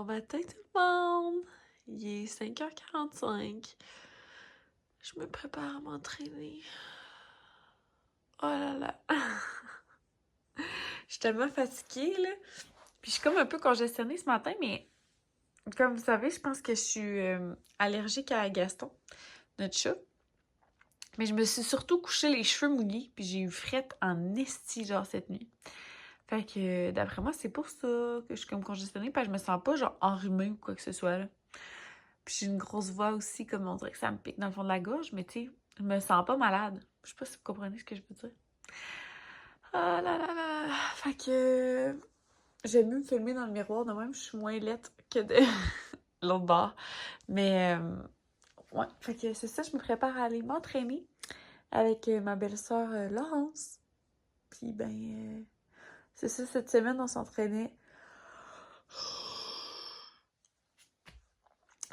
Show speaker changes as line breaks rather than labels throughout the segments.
Bon matin tout le monde! Il est 5h45. Je me prépare à m'entraîner. Oh là là! Je suis tellement fatiguée, là. Puis je suis comme un peu congestionnée ce matin, mais comme vous savez, je pense que je suis allergique à Gaston, notre chat. Mais je me suis surtout couché les cheveux mouillés, puis j'ai eu frette en esti, genre, cette nuit. Fait que, d'après moi, c'est pour ça que je suis comme congestionnée, parce que je me sens pas, genre, enrhumée ou quoi que ce soit, là. Puis j'ai une grosse voix aussi, comme on dirait que ça me pique dans le fond de la gorge, mais tu sais, je me sens pas malade. Je sais pas si vous comprenez ce que je veux dire. Ah là là là! Fait que... J'aime mieux me filmer dans le miroir, de même, je suis moins laite que de l'autre bord. Mais, ouais, fait que c'est ça, je me prépare à aller m'entraîner avec ma belle-sœur Laurence. Puis ben, c'est ça, cette semaine, on s'entraînait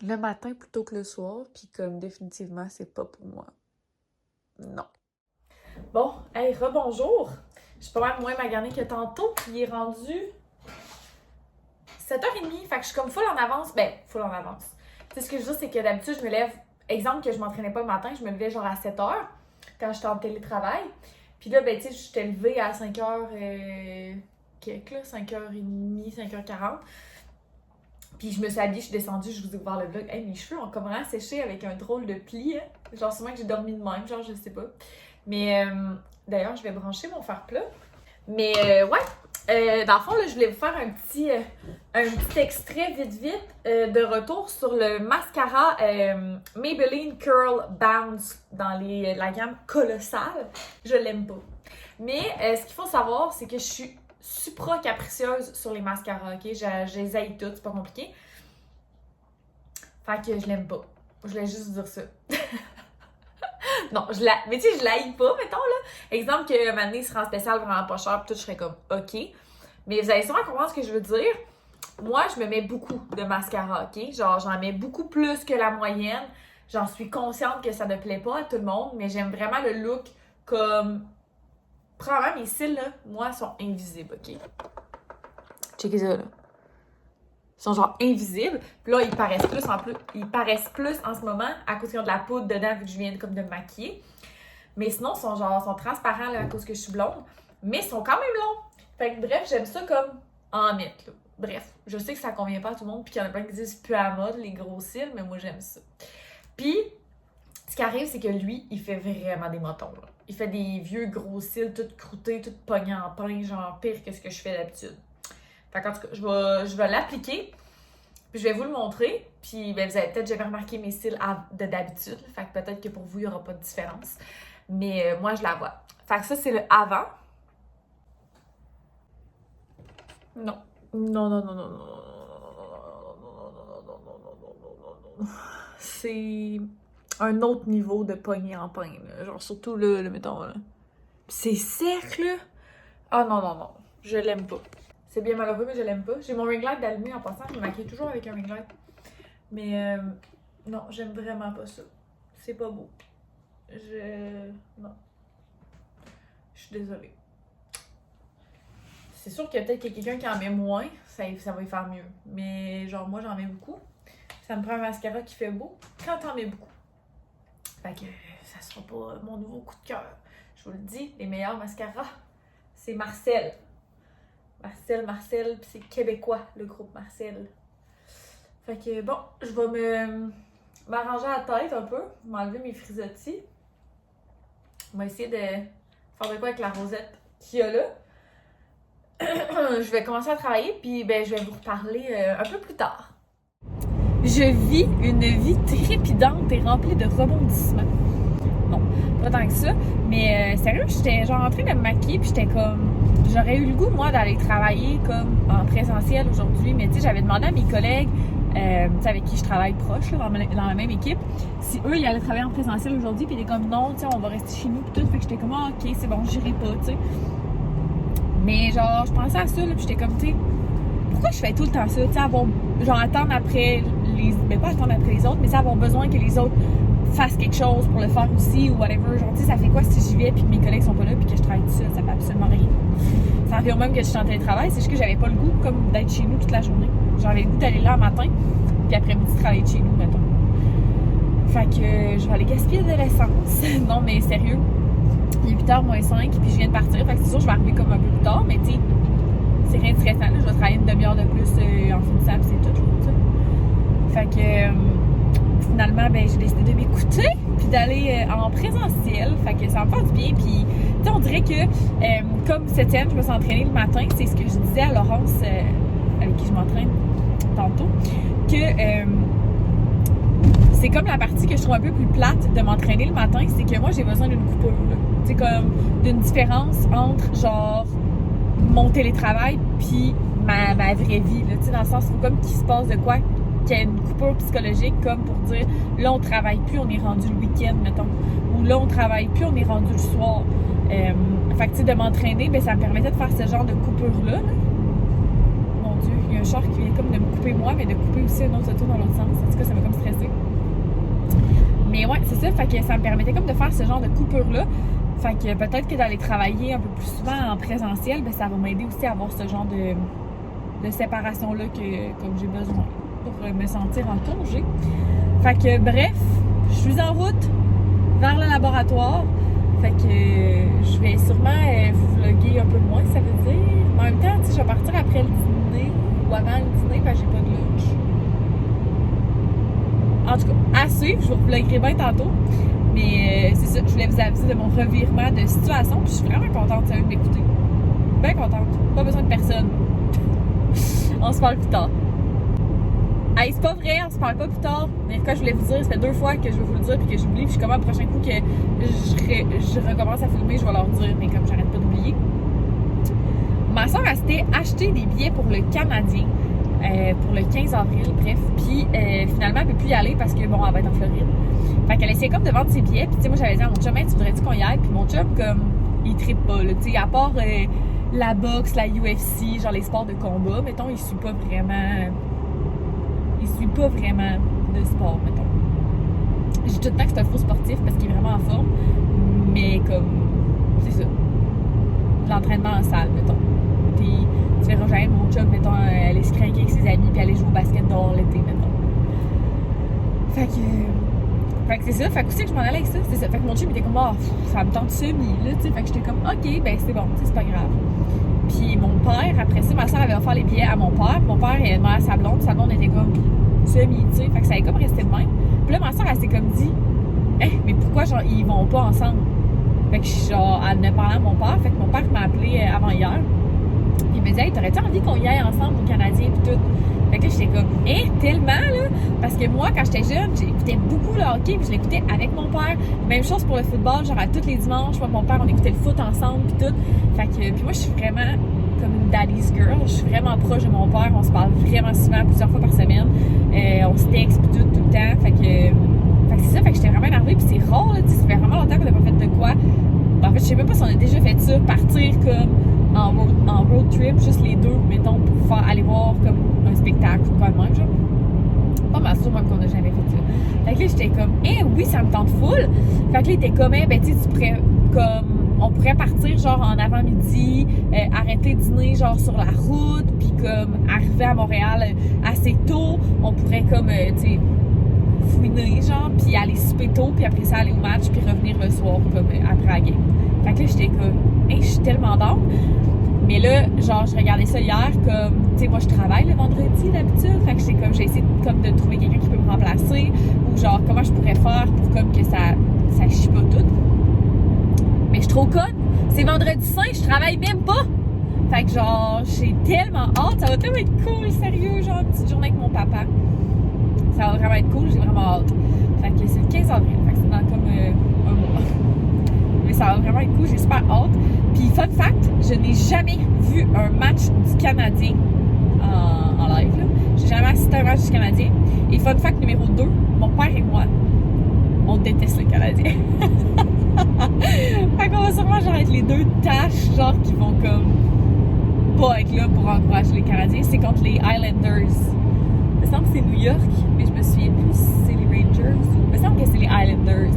le matin plutôt que le soir, puis comme définitivement, c'est pas pour moi. Non. Bon, hey, rebonjour! Je suis pas mal moins maganée que tantôt, puis il est rendu 7h30, fait que je suis comme full en avance. Ben, full en avance. Tu sais, ce que je veux dire, c'est que d'habitude, je me lève, exemple que je m'entraînais pas le matin, je me levais genre à 7h, quand j'étais en télétravail. Puis là, ben, tu sais, j'étais levée à 5h, quelques, là, 5h30, 5h40. Puis je me suis habillée, je suis descendue, je vous ai ouvert le vlog. Hey, mes cheveux ont comme vraiment séché avec un drôle de pli, hein? Genre, sûrement que j'ai dormi de même, genre, je sais pas. Mais d'ailleurs, je vais brancher mon fer plat. Mais ouais, dans le fond, là, je voulais vous faire un petit extrait vite de retour sur le mascara Maybelline Curl Bounce dans la gamme Colossale. Je l'aime pas. Mais ce qu'il faut savoir, c'est que je suis supra capricieuse sur les mascaras, ok? Je les haïs toutes, c'est pas compliqué. Fait que je l'aime pas. Je voulais juste vous dire ça. Non, mais tu sais, je l'haïs pas, mettons, là. Exemple que un moment donné, il sera en spécial vraiment pas cher, pis tout, je serais comme, OK. Mais vous allez sûrement comprendre ce que je veux dire. Moi, je me mets beaucoup de mascara, OK? Genre, j'en mets beaucoup plus que la moyenne. J'en suis consciente que ça ne plaît pas à tout le monde, mais j'aime vraiment le look comme... Probablement, mes cils, là, moi, sont invisibles, OK? Checkez ça, là. Ils sont genre invisibles. Puis là, ils paraissent plus en ce moment à cause qu'ils ont de la poudre dedans vu que je viens comme de me maquiller. Mais sinon, ils sont transparents là, à cause que je suis blonde. Mais ils sont quand même longs. Fait que bref, j'aime ça comme en mettre. Là. Bref, je sais que ça convient pas à tout le monde puis qu'il y en a plein qui disent plus à la mode, les gros cils, mais moi j'aime ça. Puis, ce qui arrive, c'est que lui, il fait vraiment des motons. Là. Il fait des vieux gros cils, tout croûtés, tout pognés en pain, genre pire que ce que je fais d'habitude. Fait qu'en tout cas, je vais l'appliquer, puis je vais vous le montrer, puis ben, vous avez peut-être jamais remarqué mes cils d'habitude, fait que peut-être que pour vous, il n'y aura pas de différence. Mais moi, je la vois. Fait que ça, c'est le avant. Non. Non, non, non, non, non, non, non, non, c'est un autre niveau de poignée en pain, là. Genre surtout là, mettons, là. C'est sec, là. Ah non, non, non. Je l'aime pas. C'est bien malheureux, mais je l'aime pas. J'ai mon ring light d'allumé en passant. Je me maquille toujours avec un ring light. Mais non, j'aime vraiment pas ça. C'est pas beau. Non. Je suis désolée. C'est sûr qu'il y a peut-être quelqu'un qui en met moins. Ça va y faire mieux. Mais genre, moi, j'en mets beaucoup. Ça me prend un mascara qui fait beau quand t'en mets beaucoup. Fait que ça sera pas mon nouveau coup de cœur. Je vous le dis, les meilleurs mascaras, c'est Marcel. Marcel, puis c'est québécois, le groupe Marcel. Fait que bon, je vais m'arranger la tête un peu, m'enlever mes frisottis. On va essayer de faire de quoi avec la rosette qu'il y a là. Je vais commencer à travailler, puis ben, je vais vous reparler un peu plus tard. Je vis une vie trépidante et remplie de rebondissements. Non, pas tant que ça. Mais sérieux, j'étais genre en train de me maquiller, puis j'étais comme... J'aurais eu le goût, moi, d'aller travailler comme en présentiel aujourd'hui, mais tu sais, j'avais demandé à mes collègues, tu sais, avec qui je travaille proche, là, dans la même équipe, si eux, ils allaient travailler en présentiel aujourd'hui, puis ils étaient comme non, tu sais, on va rester chez nous, puis tout. Fait que j'étais comme, ah, ok, c'est bon, j'irai pas, tu sais. Mais genre, je pensais à ça, là, puis j'étais comme, tu sais, pourquoi je fais tout le temps ça, tu sais, genre attendre après les... Ben, pas attendre après les autres, mais avoir besoin que les autres fasse quelque chose pour le faire aussi ou whatever. Genre, tu sais, ça fait quoi si j'y vais puis que mes collègues sont pas là puis que je travaille tout seul? Ça fait absolument rien. Ça revient au même que je suis en télétravail, c'est juste que j'avais pas le goût comme d'être chez nous toute la journée. J'avais le goût d'aller là le matin puis après-midi travailler de chez nous, mettons. Fait que je vais aller gaspiller de l'essence. Non, mais sérieux, il est 8h moins 5 puis je viens de partir. Fait que c'est sûr, je vais arriver comme un peu plus tard, mais tu sais, c'est rien de stressant. Là. Je vais travailler une demi-heure de plus en finissant, puis c'est tout. T'sais. Fait que finalement, ben, j'ai décidé de m'écouter puis d'aller en présentiel. Fait que ça me fait du bien. Puis, tu sais, on dirait que comme cette semaine, je me suis entraînée le matin. C'est ce que je disais à Laurence, avec qui je m'entraîne tantôt, que c'est comme la partie que je trouve un peu plus plate de m'entraîner le matin, c'est que moi, j'ai besoin d'une coupure. C'est comme d'une différence entre, genre, mon télétravail puis ma vraie vie. Tu sais, dans le sens, il faut comme qu'il se passe de quoi, qu'il y ait une coupure psychologique, comme pour dire, là, on travaille plus, on est rendu le week-end, mettons. Ou là, on travaille plus, on est rendu le soir. Fait que, tu sais, de m'entraîner, ben, ça me permettait de faire ce genre de coupure-là. Là. Mon Dieu, il y a un char qui vient comme de me couper moi, mais de couper aussi un autre auto dans l'autre sens. En tout cas, ça m'a comme stressé. Mais ouais, c'est ça, fait que ça me permettait comme de faire ce genre de coupure-là. Fait que peut-être que d'aller travailler un peu plus souvent en présentiel, ben ça va m'aider aussi à avoir ce genre de séparation-là que j'ai besoin pour me sentir en congé. Fait que bref, je suis en route vers le laboratoire. Fait que je vais sûrement vlogger un peu moins, ça veut dire. Mais en même temps, tu sais, je vais partir après le dîner ou avant le dîner, parce que j'ai pas de lunch. En tout cas, à suivre, je vous vloggerai bien tantôt. Mais c'est ça, je voulais vous aviser de mon revirement de situation. Puis je suis vraiment contente, sérieux, de m'écouter. Bien contente. Pas besoin de personne. On se parle plus tard. Hey, c'est pas vrai, on se parle pas plus tard. Mais quand je voulais vous dire, ça fait 2 fois que je vais vous le dire puis que j'oublie. Puis comme le prochain coup que je recommence à filmer, je vais leur dire. Mais comme j'arrête pas d'oublier. Ma soeur a s'était acheté des billets pour le Canadien. Pour le 15 avril, bref. Puis finalement, elle peut plus y aller parce que, bon, elle va être en Floride. Fait qu'elle essayait comme de vendre ses billets. Puis tu sais, moi, j'avais dit à mon chum, hey, tu voudrais-tu qu'on y aille? Puis mon chum, comme, il trippe pas, là. Tu sais, à part la boxe, la UFC, genre les sports de combat, mettons, il suit pas vraiment de sport, mettons. J'ai tout le temps que c'est un faux sportif parce qu'il est vraiment en forme. Mais comme, c'est ça. De l'entraînement en salle, mettons. Puis tu verras jamais mon chum, mettons, aller se craquer avec ses amis puis aller jouer au basket dehors l'été, mettons. Fait que c'est ça, fait que aussi que je m'en allais avec ça, c'est ça. Fait que mon chum était comme, oh, ça me tente semi, là, tu sais. Fait que j'étais comme, ok, ben c'est bon, tu sais, c'est pas grave. Puis mon père, après ça, ma soeur avait offert les billets à mon père. Mon père, elle demandait à sa blonde était comme semi, tu sais. Fait que ça avait comme resté de même. Puis là, ma soeur, elle s'est comme dit, mais pourquoi, genre, ils vont pas ensemble? Fait que, genre, elle me parlait à mon père. Fait que mon père m'a appelé avant hier. Il me dit, hey, t'aurais-tu envie qu'on y aille ensemble au Canadien pis tout? Fait que j'étais comme, tellement, là! Parce que moi, quand j'étais jeune, j'écoutais beaucoup le hockey puis je l'écoutais avec mon père. Même chose pour le football, genre à tous les dimanches, moi et mon père, on écoutait le foot ensemble pis tout. Fait que, puis moi, je suis vraiment comme une daddy's girl. Je suis vraiment proche de mon père. On se parle vraiment souvent, plusieurs fois par semaine. On se texte pis tout le temps. Fait que c'est ça, fait que j'étais vraiment énervée pis c'est rare, là, tu sais, ça fait vraiment longtemps qu'on n'a pas fait de quoi. En fait, je sais même pas si on a déjà fait ça, partir comme en road trip, juste les deux, mettons, pour aller voir comme un spectacle ou quoi de même, genre. Pas mal sûr même qu'on n'a jamais fait ça. Fait que là, j'étais comme, oui, ça me tente full. Fait que là, il était comme, ben, tu sais, tu pourrais, comme, on pourrait partir, genre, en avant-midi, arrêter de dîner, genre, sur la route, puis comme, arriver à Montréal assez tôt. On pourrait, comme, tu sais, fouiner, genre, puis aller souper tôt, puis après ça, aller au match, puis revenir le soir, comme, après la game. Fait que là, j'étais comme, je suis tellement down. Mais là, genre, je regardais ça hier, comme, tu sais, moi, je travaille le vendredi, d'habitude. Fait que j'étais comme, j'ai essayé comme de trouver quelqu'un qui peut me remplacer, ou genre, comment je pourrais faire pour comme que ça chie pas tout. Mais je suis trop conne. C'est vendredi saint, je travaille même pas. Fait que genre, j'ai tellement hâte. Ça va tellement être cool, sérieux, genre, une petite journée avec mon papa. Ça va vraiment être cool, j'ai vraiment hâte. Fait que c'est le 15 avril, fait que c'est dans comme un mois. Mais ça va vraiment être cool, j'ai super hâte. Puis fun fact, je n'ai jamais vu un match du Canadien en live, là. J'ai jamais assisté à un match du Canadien. Et fun fact numéro 2, mon père et moi, on déteste le Canadien. Fait qu'on va sûrement genre être les deux tâches genre qui vont comme pas être là pour encourager les Canadiens. C'est contre les Islanders. Il me semble que c'est New York, mais je me souviens plus si c'est les Rangers. Il me semble que c'est les Islanders.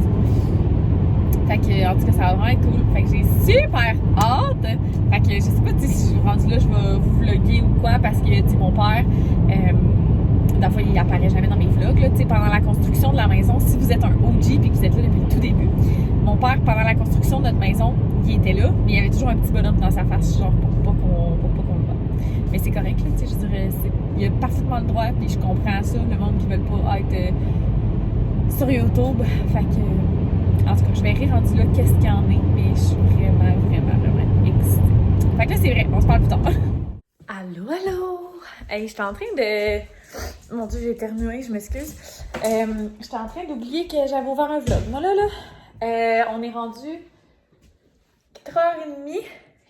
Fait que, en tout cas, ça va vraiment être cool. Fait que j'ai super hâte. Fait que, je sais pas si je suis rendue là, je vais vous vlogger ou quoi, parce que, tu sais, mon père, des fois, il apparaît jamais dans mes vlogs, là, tu sais, pendant la construction de la maison. Si vous êtes un OG puis que vous êtes là depuis le tout début, mon père, pendant la construction de notre maison, il était là, mais il y avait toujours un petit bonhomme dans sa face, genre, pour pas qu'on le voit. Mais c'est correct, là, tu sais, je dirais, il a parfaitement le droit, puis je comprends ça, le monde qui veut pas être sur YouTube. Fait que, en tout cas, je verrai rendu là qu'est-ce qu'il y en est, mais je suis vraiment excitée. Fait que là, c'est vrai, on se parle plus tard. Allô, allô! Hey, j'étais en train de... Mon Dieu, j'ai éternué, je m'excuse. J'étais en train d'oublier que j'avais ouvert un vlog. Moi, là, on est rendu 4h30.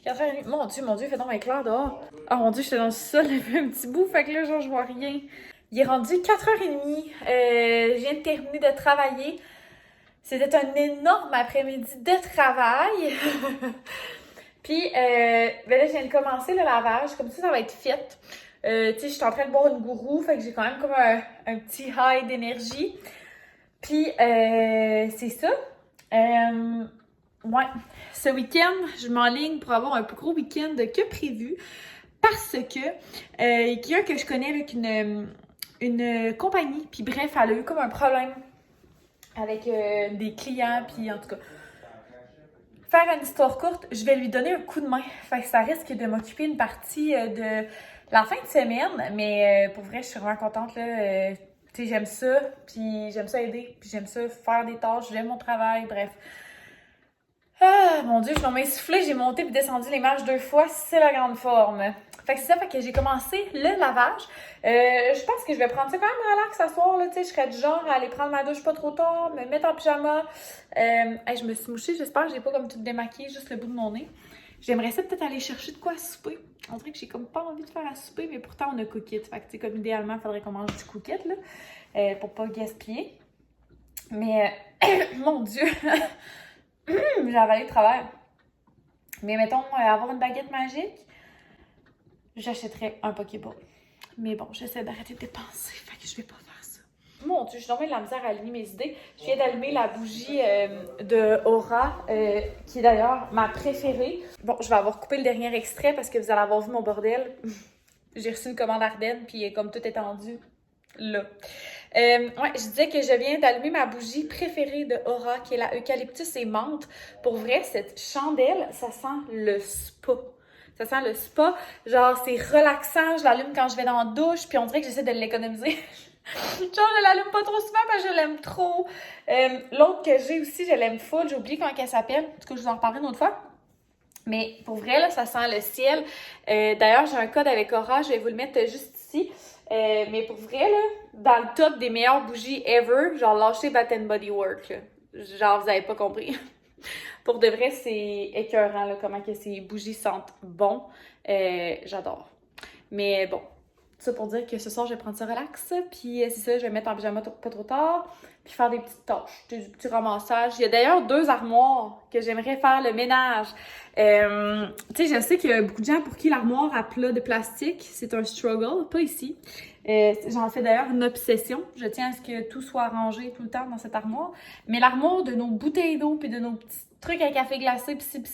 4h30. Mon Dieu, il fait donc bien clair dehors. Oh mon Dieu, j'étais dans le sol depuis un petit bout, fait que là, genre, je vois rien. Il est rendu 4h30. Je viens de terminer de travailler. C'était un énorme après-midi de travail. Puis, ben là, je viens de commencer le lavage. Comme ça va être fait. Tu sais, je suis en train de boire une gourou, fait que j'ai quand même comme un petit high d'énergie. Puis, c'est ça. Ouais. Ce week-end, je m'enligne pour avoir un plus gros week-end que prévu. Parce que il y a quelqu'un que je connais avec une compagnie. Puis bref, elle a eu comme un problème avec des clients. Puis en tout cas, faire une histoire courte, je vais lui donner un coup de main. Fait que ça risque de m'occuper une partie de la fin de semaine. Mais pour vrai, je suis vraiment contente, là. Tu sais, j'aime ça. Puis j'aime ça aider. Puis j'aime ça faire des tâches. J'aime mon travail. Bref. Ah, mon Dieu, je m'en ai soufflé, j'ai monté puis descendu les marches 2 fois, c'est la grande forme. Fait que c'est ça, fait que j'ai commencé le lavage. Je pense que je vais prendre ça quand même relax ce soir, là, tu sais, je serais du genre à aller prendre ma douche pas trop tard, me mettre en pyjama. Hey, je me suis mouchée, j'espère que j'ai pas comme tout démaquillé, juste le bout de mon nez. J'aimerais ça peut-être aller chercher de quoi à souper. On dirait que j'ai comme pas envie de faire à souper, mais pourtant on a cookit. Fait que tu sais, comme idéalement, il faudrait qu'on mange du cookit, là, pour pas gaspiller. Mais, mon Dieu! J'ai avalé le travers. Mais mettons, avoir une baguette magique, j'achèterais un Pokéball. Mais bon, j'essaie d'arrêter de dépenser, fait que je vais pas faire ça. Mon Dieu, j'ai tombé de la misère à aligner mes idées. Je viens d'allumer la bougie de Aura, qui est d'ailleurs ma préférée. Bon, je vais avoir coupé le dernier extrait parce que vous allez avoir vu mon bordel. J'ai reçu une commande Ardennes, puis comme tout étendu, là. Ouais, je disais que je viens d'allumer ma bougie préférée de Aura, qui est la eucalyptus et menthe. Pour vrai, cette chandelle, ça sent le spa. Ça sent le spa. Genre, c'est relaxant. Je l'allume quand je vais dans la douche, puis on dirait que j'essaie de l'économiser. Genre, je l'allume pas trop souvent parce que je l'aime trop. L'autre que j'ai aussi, je l'aime full. J'ai oublié comment elle s'appelle. En tout cas, je vous en reparlerai une autre fois. Mais pour vrai, là, ça sent le ciel. D'ailleurs, j'ai un code avec Aura. Je vais vous le mettre juste ici. Mais pour vrai, là, dans le top des meilleures bougies ever, genre lâchez Bath & Body Works, là. Genre, vous avez pas compris. Pour de vrai, c'est écœurant, là, comment que ces bougies sentent bon. J'adore. Mais bon, ça pour dire que ce soir, je vais prendre ça relax. Puis c'est ça, je vais mettre en pyjama pas trop tard. Puis faire des petites tâches, du petit ramassage. Il y a d'ailleurs 2 armoires que j'aimerais faire le ménage. Tu sais, je sais qu'il y a beaucoup de gens pour qui l'armoire à plat de plastique, c'est un struggle. Pas ici. J'en fais d'ailleurs une obsession. Je tiens à ce que tout soit rangé tout le temps dans cette armoire. Mais l'armoire de nos bouteilles d'eau puis de nos petits trucs à café glacé pis ci pis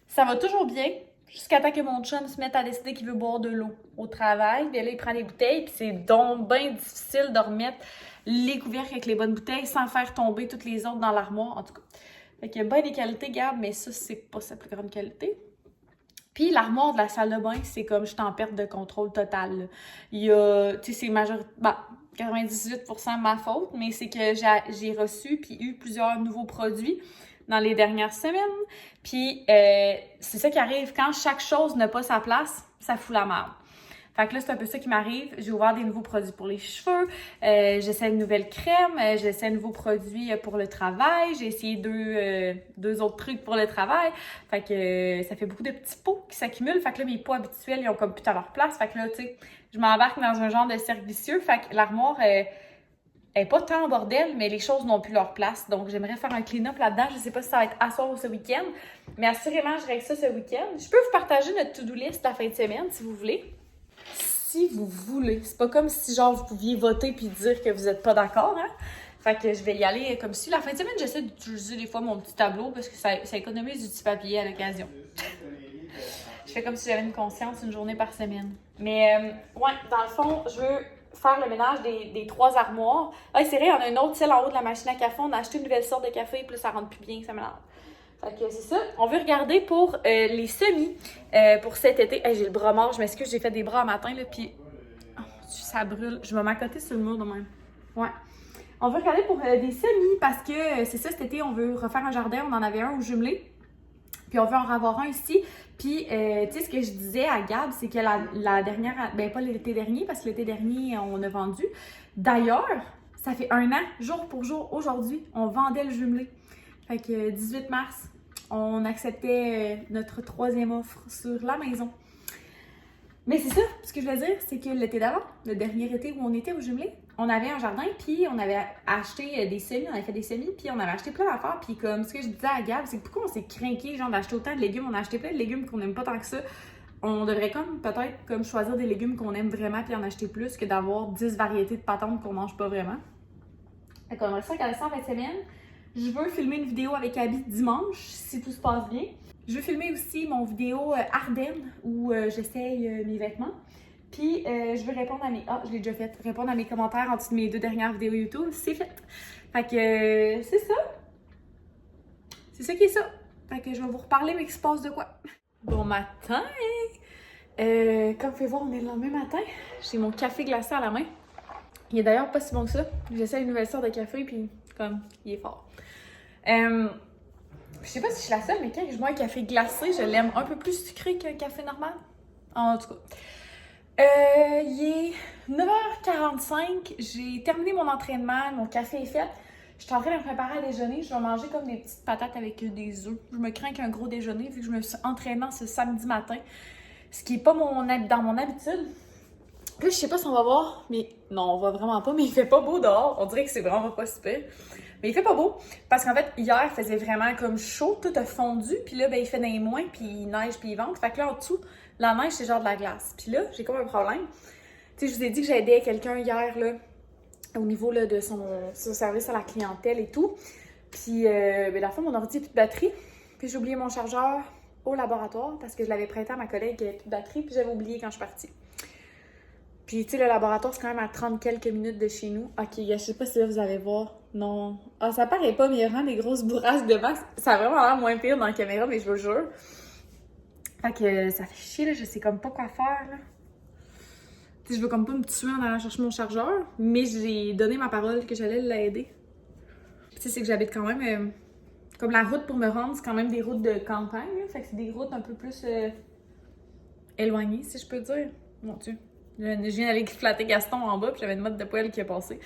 ça va toujours bien. Jusqu'à temps que mon chum se mette à décider qu'il veut boire de l'eau au travail. Puis là, il prend les bouteilles, puis c'est donc bien difficile de remettre les couvercles avec les bonnes bouteilles sans faire tomber toutes les autres dans l'armoire, en tout cas. Fait qu'il y a bien des qualités, garde, mais ça, c'est pas sa plus grande qualité. Puis l'armoire de la salle de bain, c'est comme je suis en perte de contrôle total, là. Il y a, tu sais, c'est 98% ma faute, mais c'est que j'ai reçu puis eu plusieurs nouveaux produits dans les dernières semaines. Puis c'est ça qui arrive, quand chaque chose n'a pas sa place, ça fout la merde. Fait que là, c'est un peu ça qui m'arrive. J'ai ouvert des nouveaux produits pour les cheveux, j'essaie une nouvelle crème, j'essaie un nouveau produit pour le travail, j'ai essayé deux autres trucs pour le travail. Fait que ça fait beaucoup de petits pots qui s'accumulent. Fait que là, mes pots habituels, ils ont comme plus à leur place. Fait que là, tu sais, je m'embarque dans un genre de cercle vicieux. Fait que l'armoire est pas tant en bordel, mais les choses n'ont plus leur place. Donc, j'aimerais faire un clean-up là-dedans. Je sais pas si ça va être à soir ou ce week-end, mais assurément, je règle ça ce week-end. Je peux vous partager notre to-do list la fin de semaine, si vous voulez. Si vous voulez. C'est pas comme si, genre, vous pouviez voter puis dire que vous êtes pas d'accord, hein?
Fait que je vais y aller comme si. La fin de semaine, j'essaie d'utiliser des fois mon petit tableau parce que ça économise du petit papier à l'occasion. Je fais comme si j'avais une conscience une journée par semaine. Mais ouais, dans le fond, je veux faire le ménage des 3 armoires. Ah, c'est vrai, il y en a une autre, celle en haut de la machine à café. On a acheté une nouvelle sorte de café, puis là, ça rentre plus bien, ça mélange. Fait que c'est ça. On veut regarder pour les semis pour cet été. Hey, j'ai le bras mort, je m'excuse, j'ai fait des bras un matin, là, puis oh, ça brûle. Je vais m'accoter sur le mur de même. Ouais. On veut regarder pour des semis parce que c'est ça, cet été, on veut refaire un jardin. On en avait un au jumelé. Puis on veut en avoir un ici. Puis, tu sais, ce que je disais à Gab, c'est que la dernière, ben pas l'été dernier, parce que l'été dernier, on a vendu. D'ailleurs, ça fait 1 an, jour pour jour, aujourd'hui, on vendait le jumelé. Fait que 18 mars, on acceptait notre 3e offre sur la maison. Mais c'est ça, ce que je veux dire, c'est que l'été d'avant, le dernier été où on était au jumelé, on avait un jardin, puis on avait acheté des semis, on avait fait des semis, puis on avait acheté plein d'affaires, puis comme ce que je disais à Gab, c'est que pourquoi on s'est craqué, genre d'acheter autant de légumes, on a acheté plein de légumes qu'on n'aime pas tant que ça. On devrait comme peut-être comme choisir des légumes qu'on aime vraiment, puis en acheter plus, que d'avoir 10 variétés de patentes qu'on mange pas vraiment. Fait qu'on aimerait ça regarder ça en fin de semaine. Je veux filmer une vidéo avec Abby dimanche, si tout se passe bien. Je veux filmer aussi mon vidéo Ardennes, où j'essaye mes vêtements. Puis, je veux répondre à mes... Ah, je l'ai déjà fait. Répondre à mes commentaires en dessous de mes 2 dernières vidéos YouTube. C'est fait. Fait que, c'est ça. C'est ça qui est ça. Fait que je vais vous reparler, mais qu'il se passe de quoi. Bon matin! Comme vous pouvez voir, on est le lendemain matin. J'ai mon café glacé à la main. Il est d'ailleurs pas si bon que ça. J'essaie une nouvelle sorte de café, puis comme, il est fort. Je sais pas si je suis la seule, mais quand je bois un café glacé, je l'aime un peu plus sucré qu'un café normal. En tout cas. Il est 9h45, j'ai terminé mon entraînement, mon café est fait. Je suis en train de me préparer à déjeuner. Je vais manger comme des petites patates avec des œufs. Je me crains qu'un gros déjeuner vu que je me suis entraînée ce samedi matin. Ce qui n'est pas dans mon habitude. Puis je sais pas si on va voir, mais non, on voit vraiment pas, mais il fait pas beau dehors. On dirait que c'est vraiment pas super. Mais il fait pas beau parce qu'en fait, hier, il faisait vraiment comme chaud, tout a fondu. Puis là, ben, il fait des moins, puis il neige, puis il vente. Fait que là, en dessous, la neige, c'est genre de la glace. Puis là, j'ai comme un problème. Tu sais, je vous ai dit que j'ai aidé quelqu'un hier, là, au niveau là, de son service à la clientèle et tout. Puis, ben, dans le fond, mon ordi n'a plus de batterie. Puis j'ai oublié mon chargeur au laboratoire parce que je l'avais prêté à ma collègue qui avait plus de batterie. Puis j'avais oublié quand je suis partie. Puis, tu sais, le laboratoire, c'est quand même à 30 quelques minutes de chez nous. OK, je sais pas si là, vous allez voir. Non. Ah, ça paraît pas, mais il y a vraiment des grosses bourrasques devant. Ça a vraiment l'air moins pire dans la caméra, mais je vous le jure. Fait que ça fait chier, là. Je sais comme pas quoi faire, là. Tu sais, je veux comme pas me tuer en allant chercher mon chargeur, mais j'ai donné ma parole que j'allais l'aider. Tu sais, c'est que j'habite quand même... comme la route pour me rendre, c'est quand même des routes de campagne, là. Fait que c'est des routes un peu plus éloignées, si je peux dire. Mon Dieu. Je viens d'aller flatter Gaston en bas, puis j'avais une mode de poêle qui est passée.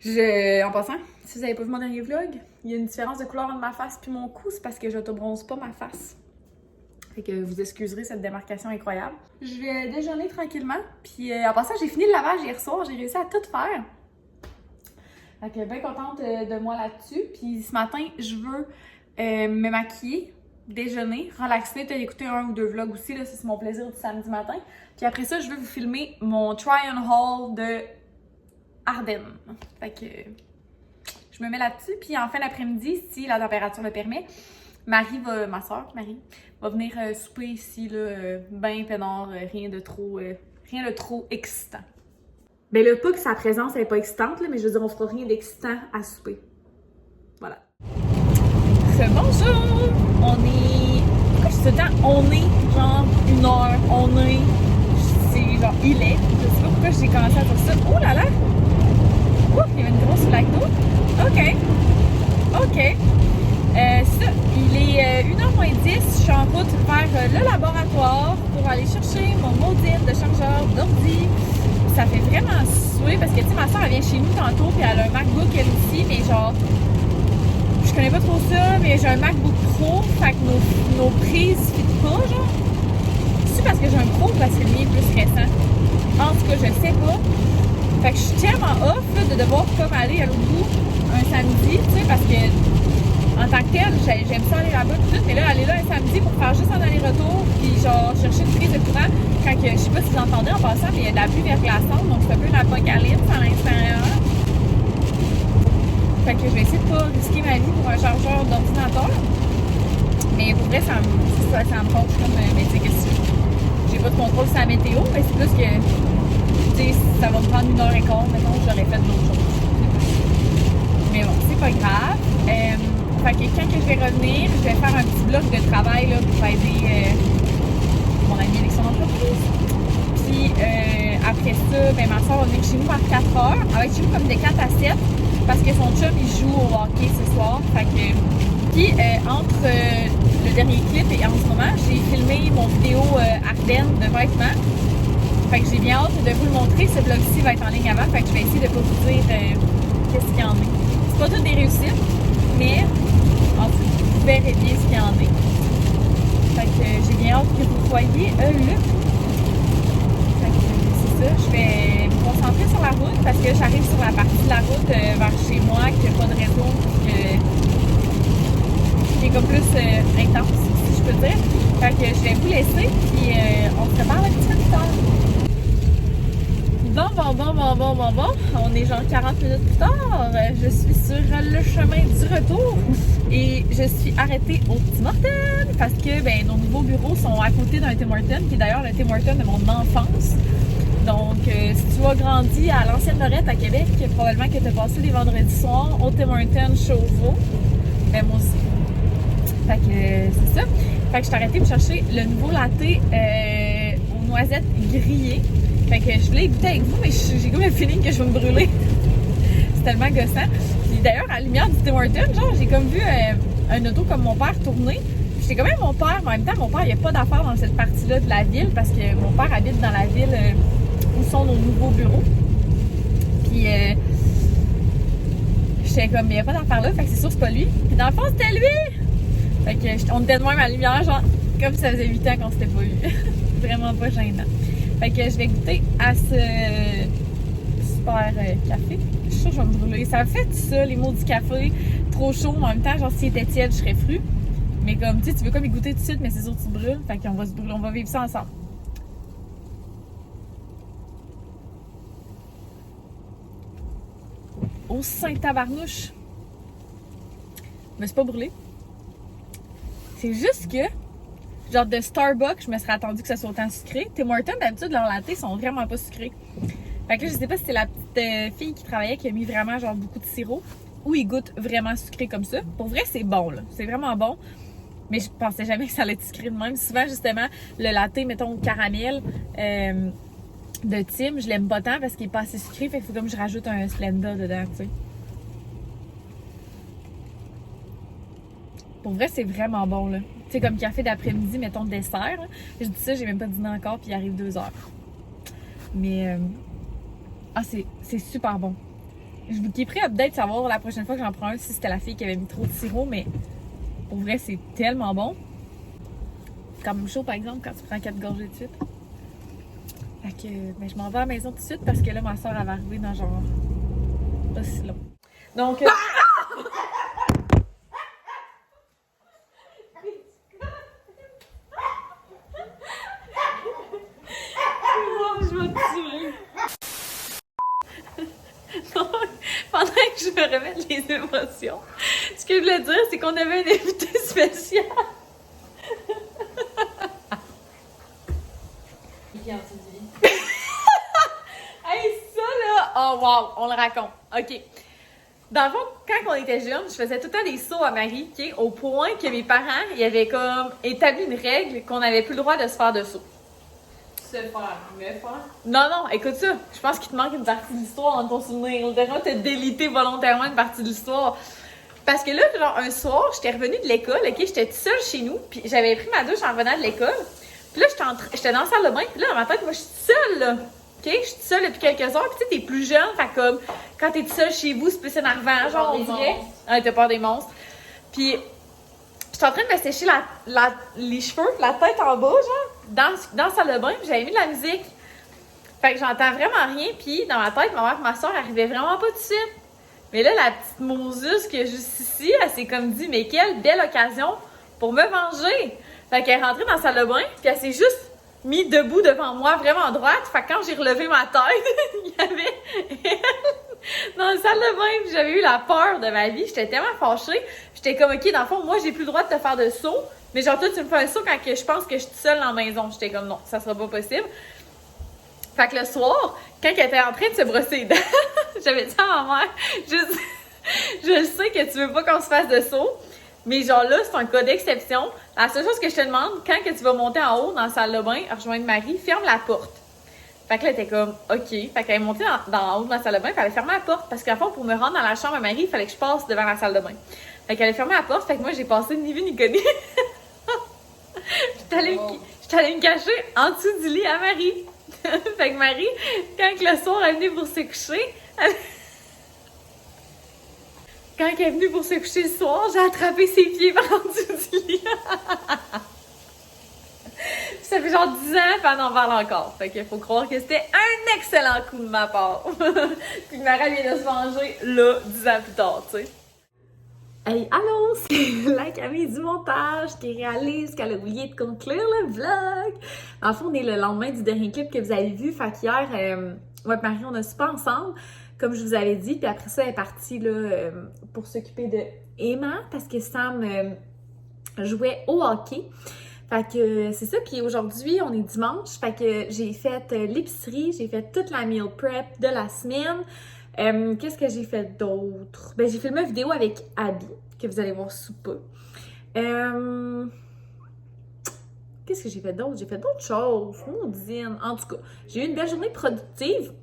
En passant, si vous n'avez pas vu mon dernier vlog, il y a une différence de couleur entre ma face puis mon cou, c'est parce que j'autobronze pas ma face. Fait que vous excuserez cette démarcation incroyable. Je vais déjeuner tranquillement, puis en passant, j'ai fini le lavage hier soir, j'ai réussi à tout faire. Fait que bien contente de moi là-dessus. Puis ce matin, je veux me maquiller, déjeuner, relaxer, peut-être écouter 1 ou 2 vlogs aussi, là, c'est mon plaisir du samedi matin. Puis après ça, je vais vous filmer mon try and haul de Ardennes. Fait que je me mets là-dessus. Puis en fin d'après-midi, si la température le permet, ma soeur Marie, va venir souper ici, là, ben peinard, rien de trop excitant. Ben là, pas que sa présence n'est pas excitante, là, mais je veux dire, on fera rien d'excitant à souper. Voilà. Bonjour! On est... Pourquoi je dis tout le temps on est? Genre 1 heure, on est... C'est genre il est. Je sais pas pourquoi j'ai commencé à dire ça. Oh là là! Ouf, il y avait une grosse flaque d'eau. OK. Ça, il est 1h moins 10. Je suis en route vers le laboratoire pour aller chercher mon modem de chargeur d'ordi. Ça fait vraiment suer parce que, tu sais, ma soeur, elle vient chez nous tantôt puis elle a un MacBook elle aussi, mais genre... Je connais pas trop ça, mais j'ai un MacBook Pro, fait que nos prises fit pas, genre. C'est parce que j'ai un Pro ou parce que le mien est plus récent? En tout cas, je sais pas. Fait que je suis tellement off là, de devoir comme aller à l'autre bout un samedi, tu sais, parce que en tant que tel, j'aime ça aller là-bas tout, mais là, aller là un samedi pour faire juste un aller-retour, puis genre chercher une prise de courant, quand que, je sais pas si vous entendez en passant, mais il y a de la pluie verglaçante, donc c'est un peu une apocalypse à l'intérieur. que je vais essayer de pas risquer ma vie pour un chargeur d'ordinateur. Mais pour vrai, ça me compte comme, mais tu sais, qu'est-ce que j'ai pas de contrôle sur la météo, mais c'est plus que, tu sais, ça va me prendre 1h15, mettons, j'aurais fait d'autres choses. Mais bon, c'est pas grave. Fait que quand je vais revenir, je vais faire un petit bloc de travail là, pour aider mon ami avec son entreprise. Puis après ça, ben, ma soeur va venir chez nous vers 4 heures. Elle va être chez nous comme de 4 à 7 parce que son chum il joue au hockey ce soir. Fait que, puis entre le dernier clip et en ce moment, j'ai filmé mon vidéo Ardennes de vêtements. Fait que j'ai bien hâte de vous le montrer. Ce vlog-ci va être en ligne avant. Fait que je vais essayer de pas vous dire qu'est-ce qu'il y en a. C'est pas toutes des réussites, mais en tout cas, vous verrez bien ce qu'il y en a. Fait que j'ai bien hâte que vous voyez le. Fait que c'est ça, je vais me concentrer sur la route parce que j'arrive sur la partie de la route vers chez moi, qu'il n'y a pas de réseau, qui est comme plus intense, si je peux dire. Fait que je vais vous laisser, puis on se reparle un petit peu plus tard. Bon. On est genre 40 minutes plus tard. Je suis sur le chemin du retour et je suis arrêtée au Tim Hortons parce que ben, nos nouveaux bureaux sont à côté d'un Tim Hortons, qui est d'ailleurs le Tim Hortons de mon enfance. Donc, si tu as grandi à l'ancienne Lorette à Québec, probablement que tu as passé des vendredis soirs au Tim Hortons Chauveau. Ben, moi aussi. Fait que c'est ça. Fait que je suis arrêtée pour chercher le nouveau latte aux noisettes grillées. Fait que je voulais goûter avec vous, mais j'ai comme un feeling que je vais me brûler. C'est tellement gossant. Puis d'ailleurs, à la lumière du Tim Hortons, genre, j'ai comme vu un auto comme mon père tourner. J'étais quand même mon père, mais en même temps, mon père, il n'y a pas d'affaires dans cette partie-là de la ville parce que mon père habite dans la ville où sont nos nouveaux bureaux. Puis j'étais comme, il n'y a pas d'affaires là, fait que c'est sûr que c'est pas lui. Puis dans le fond, c'était lui! Fait que on était de même à la lumière, genre, comme si ça faisait 8 ans qu'on s'était pas vu. Vraiment pas gênant. Fait que je vais goûter à ce super café. Je suis sûre que je vais me brûler. Ça me fait tout ça, les mots du café, trop chaud, mais en même temps, genre s'il était tiède, je serais fru. Mais comme, tu sais, tu veux comme y goûter tout de suite, mais c'est sûr que tu brûles. Fait qu'on va se brûler, on va vivre ça ensemble. Oh, Saint-Tabarnouche! Je me suis pas brûlée. C'est juste que, genre de Starbucks, je me serais attendu que ça soit autant sucré. Tim Hortons, d'habitude, leurs lattes sont vraiment pas sucrés. Fait que là, je sais pas si c'est la petite fille qui travaillait qui a mis vraiment genre beaucoup de sirop ou ils goûtent vraiment sucré comme ça. Pour vrai, c'est bon, là. C'est vraiment bon. Mais je pensais jamais que ça allait être sucré de même. Souvent, justement, le latte, mettons, caramel de Tim, je l'aime pas tant parce qu'il est pas assez sucré. Fait qu'il faut comme je rajoute un Splenda dedans, tu sais. Pour vrai, c'est vraiment bon, là. Tu sais, comme café d'après-midi, mettons, dessert. Là. Je dis ça, j'ai même pas dîné encore, puis il arrive 2 heures. Mais, c'est super bon. Je vous kifferais update savoir la prochaine fois que j'en prends un si c'était la fille qui avait mis trop de sirop, mais pour vrai, c'est tellement bon. C'est quand même chaud, par exemple, quand tu prends 4 gorgées de suite. Fait que, ben, je m'en vais à la maison tout de suite parce que là, ma soeur, elle va arriver dans genre pas si long. Donc, je vais te tuer. Donc, pendant que je me remette les émotions, ce que je voulais dire, c'est qu'on avait un invité spécial. Hey, ça là! Oh wow, on le raconte. OK. Dans le fond, quand on était jeunes, je faisais tout le temps des sauts à Marie, OK? Au point que mes parents, ils avaient comme établi une règle qu'on n'avait plus le droit de se faire de saut.
Se faire, me faire.
Non, écoute ça. Je pense qu'il te manque une partie de l'histoire dans ton souvenir. On dirait que t'as délité volontairement une partie de l'histoire. Parce que là, genre, un soir, j'étais revenue de l'école, OK? J'étais toute seule chez nous, puis j'avais pris ma douche en revenant de l'école. Puis là, j'étais dans la salle de bain, puis là, dans ma tête, moi, je suis seule, là. OK? Je suis seule depuis quelques heures, puis tu sais, t'es plus jeune, fait comme, quand t'es seule chez vous, c'est plus énervant, genre, on dirait. Ah, t'as peur des monstres. Puis, j'étais en train de me sécher les cheveux, la tête en bas, genre, dans la salle de bain, puis j'avais mis de la musique. Fait que j'entends vraiment rien, puis dans ma tête, ma mère et ma soeur arrivaient vraiment pas tout de suite. Mais là, la petite Moses qui est juste ici, elle s'est comme dit, mais quelle belle occasion pour me venger! Fait qu'elle est rentrée dans la salle de bain, puis elle s'est juste mise debout devant moi, vraiment droite. Fait que quand j'ai relevé ma tête, il y avait elle dans la salle de bain, puis j'avais eu la peur de ma vie. J'étais tellement fâchée. J'étais comme, OK, dans le fond, moi, j'ai plus le droit de te faire de saut. Mais genre, toi, tu me fais un saut quand je pense que je suis seule dans la maison. J'étais comme, non, ça sera pas possible. Fait que le soir, quand elle était en train de se brosser les dents, j'avais dit à ma mère, je sais que tu veux pas qu'on se fasse de saut, mais genre là, c'est un cas d'exception. La seule chose que je te demande, quand que tu vas monter en haut dans la salle de bain, rejoindre Marie, ferme la porte. Fait que là, elle était comme, OK. Fait qu'elle est montée dans haut de ma salle de bain, il fallait fermer la porte, parce qu'à fond, pour me rendre dans la chambre à Marie, il fallait que je passe devant la salle de bain. Fait qu'elle a fermé la porte, fait que moi, j'ai passé ni vu ni connu. J'étais allée me cacher en dessous du lit à Marie. Fait que Marie, quand le soir elle est venue pour se coucher, quand elle est venue pour se coucher le soir, j'ai attrapé ses pieds par en dessous du lit. Ça fait genre 10 ans, puis elle en parle encore. Fait qu'il faut croire que c'était un excellent coup de ma part. Puis que Marie vient de se venger, là, 10 ans plus tard, tu sais.
Hey, allô, c'est la Camille du montage qui réalise qu'elle a oublié de conclure le vlog. En fait, on est le lendemain du dernier clip que vous avez vu. Fait qu'hier, moi et Marie, on a super ensemble, comme je vous avais dit. Puis après ça, elle est partie là, pour s'occuper de Emma parce que Sam jouait au hockey. Fait que c'est ça. Puis aujourd'hui, on est dimanche. Fait que j'ai fait l'épicerie, j'ai fait toute la meal prep de la semaine. Qu'est-ce que j'ai fait d'autre? Ben, j'ai filmé une vidéo avec Abby, que vous allez voir sous peu. Qu'est-ce que j'ai fait d'autre? J'ai fait d'autres choses. Maudine. En tout cas, j'ai eu une belle journée productive.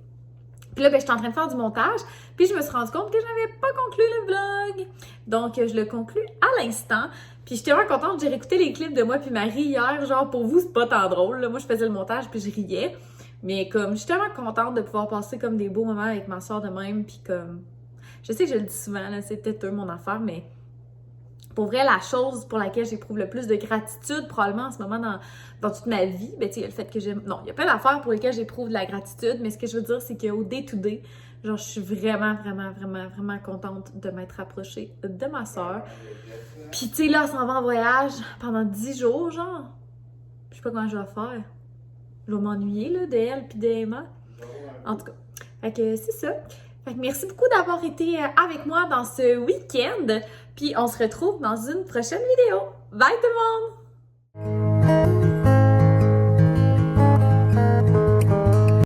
Puis là, ben, j'étais en train de faire du montage. Puis je me suis rendu compte que je n'avais pas conclu le vlog. Donc, je le conclus à l'instant. Puis j'étais vraiment contente. J'ai réécouté les clips de moi puis Marie hier. Genre, pour vous, c'est pas tant drôle. Là. Moi, je faisais le montage puis je riais. Mais comme, je suis tellement contente de pouvoir passer comme des beaux moments avec ma soeur de même, puis comme, je sais que je le dis souvent, là, c'est peut-être mon affaire, mais pour vrai, la chose pour laquelle j'éprouve le plus de gratitude, probablement en ce moment dans toute ma vie, ben tu sais, il y a le fait que j'aime, non, il y a plein d'affaires pour lesquelles j'éprouve de la gratitude, mais ce que je veux dire, c'est qu'au day-to-day, genre, je suis vraiment contente de m'être approchée de ma soeur. Puis tu sais, là, elle s'en va en voyage pendant 10 jours, genre, je sais pas comment je vais faire. Je vais m'ennuyer là, d'elle puis d'Emma. En tout cas, fait que c'est ça. Fait que merci beaucoup d'avoir été avec moi dans ce week-end. Puis on se retrouve dans une prochaine vidéo. Bye tout le monde!